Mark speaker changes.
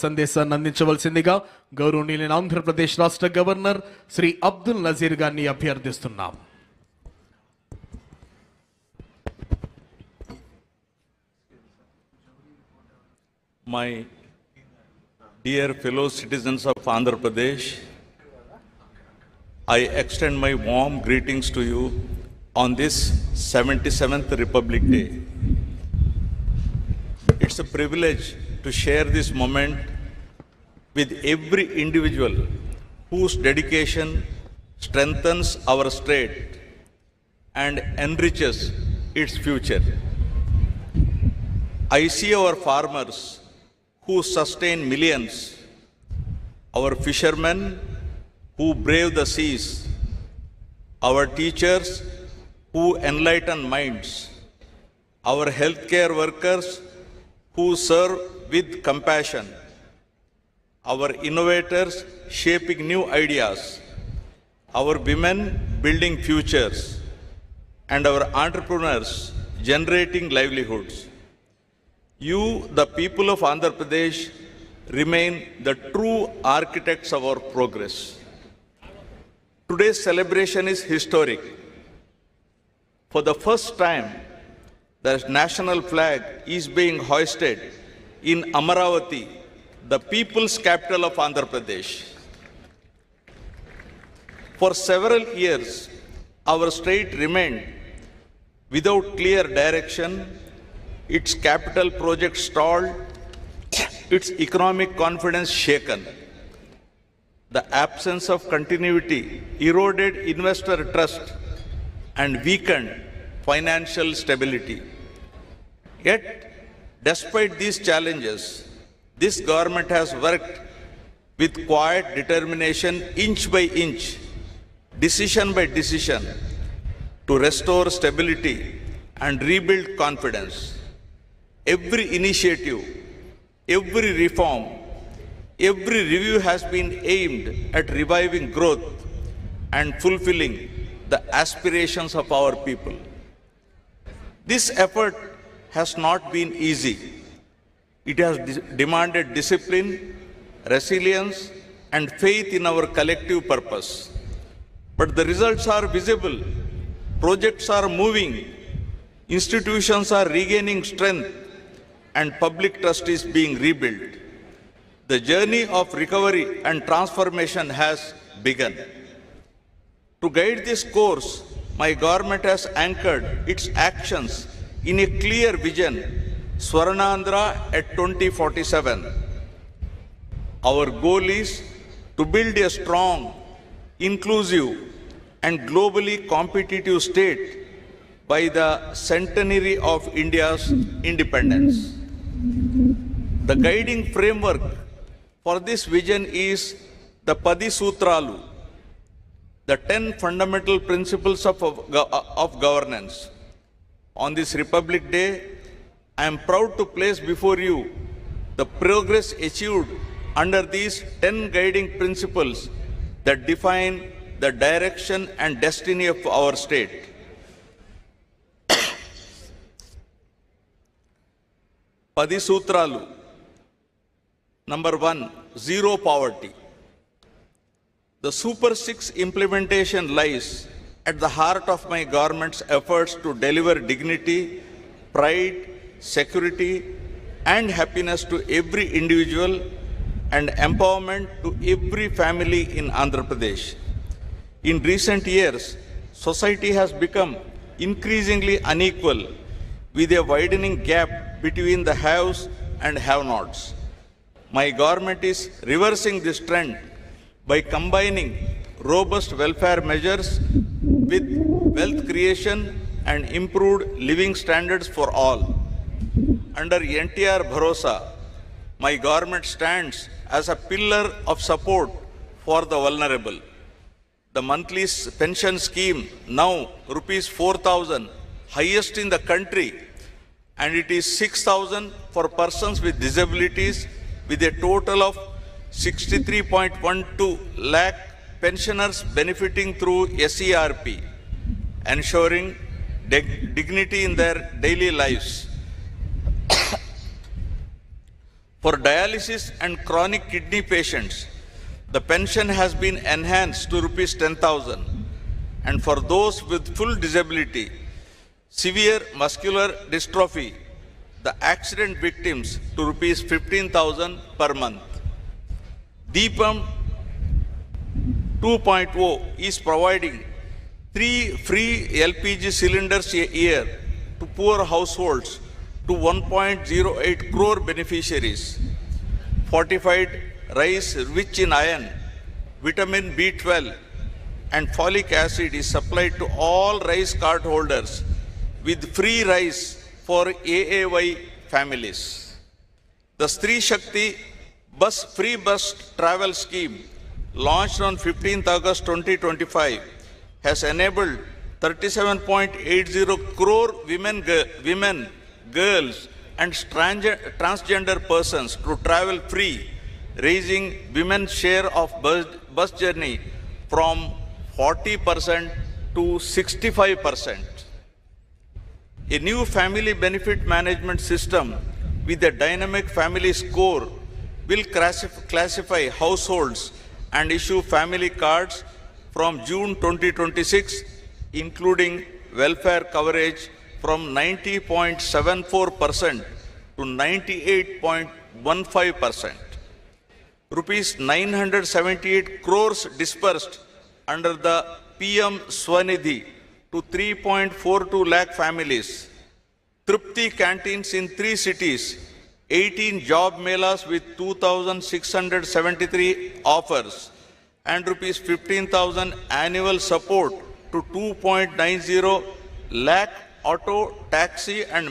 Speaker 1: సందేశాన్ని అందించవలసిందిగా గౌరవనీయులైన ఆంధ్రప్రదేశ్ రాష్ట్ర గవర్నర్ శ్రీ అబ్దుల్ నజీర్ గారిని అభ్యర్థిస్తున్నాం.
Speaker 2: My dear fellow citizens of Andhra Pradesh, I extend my warm greetings to you on this 77th Republic Day. It's a privilege to share this moment with every individual whose dedication strengthens our state and enriches its future. I see our farmers who sustain millions, our fishermen who brave the seas, our teachers who enlighten minds, our healthcare workers who serve with compassion, our innovators shaping new ideas, our women building futures, and our entrepreneurs generating livelihoods. You, the people of Andhra Pradesh, remain the true architects of our progress. Today's celebration is historic. For the first time, the national flag is being hoisted in Amaravati, the people's capital of Andhra Pradesh. For several years, our state remained without clear direction, its capital project stalled, its economic confidence shaken. The absence of continuity eroded investor trust and weakened financial stability. Yet, despite these challenges, this government has worked with quiet determination, inch by inch, decision by decision, to restore stability and rebuild confidence. Every initiative, every reform, every review has been aimed at reviving growth and fulfilling the aspirations of our people. This effort has not been easy. It has demanded discipline, resilience, and faith in our collective purpose. But the results are visible. Projects are moving, institutions are regaining strength, and public trust is being rebuilt. The journey of recovery and transformation has begun. To guide this course, my government has anchored its actions in a clear vision, Swarnandhra at 2047. Our goal is to build a strong, inclusive, and globally competitive state by the centenary of India's independence. The guiding framework for this vision is the Padi Sutralu, the 10 fundamental principles of governance. On this Republic Day, I am proud to place before you the progress achieved under these 10 guiding principles that define the direction and destiny of our state. Padi Sutralu. Number 1, zero poverty. The Super 6 implementation lies at the heart of my government's efforts to deliver dignity, pride, security, and happiness to every individual and empowerment to every family in Andhra Pradesh. In recent years, society has become increasingly unequal with a widening gap between the haves and have-nots. My government is reversing this trend by combining robust welfare measures with wealth creation and improved living standards for all. Under NTR Bharosa, my government stands as a pillar of support for the vulnerable. The monthly pension scheme, now rupees 4,000, highest in the country, and it is 6,000 for persons with disabilities, with a total of 63.12 lakh pensioners benefiting through SERP, ensuring dignity in their daily lives. For dialysis and chronic kidney patients, the pension has been enhanced to rupees 10,000. And for those with full disability, severe muscular dystrophy, the accident victims to rupees 15,000 per month. Deepam 2.0 is providing 3 free LPG cylinders a year to poor households to 1.08 crore beneficiaries. Fortified rice rich in iron, vitamin B12 and folic acid is supplied to all rice card holders with free rice for AAY families. The Stree Shakti free bus travel scheme launched on 15th August 2025 has enabled 37.80 crore women, girls and transgender persons to travel free, raising women's share of bus journey from 40% to 65%. A new family benefit management system with a dynamic family score will classify households and issue family cards from June 2026, including welfare coverage from 90.74% to 98.15%. Rupees 978 crores dispersed under the PM Swanidhi to 3.42 lakh families. Tripti canteens in 3 cities, 18 job melas with 2,673 offers, and rupees 15,000 annual support to 2.90 lakh auto, taxi and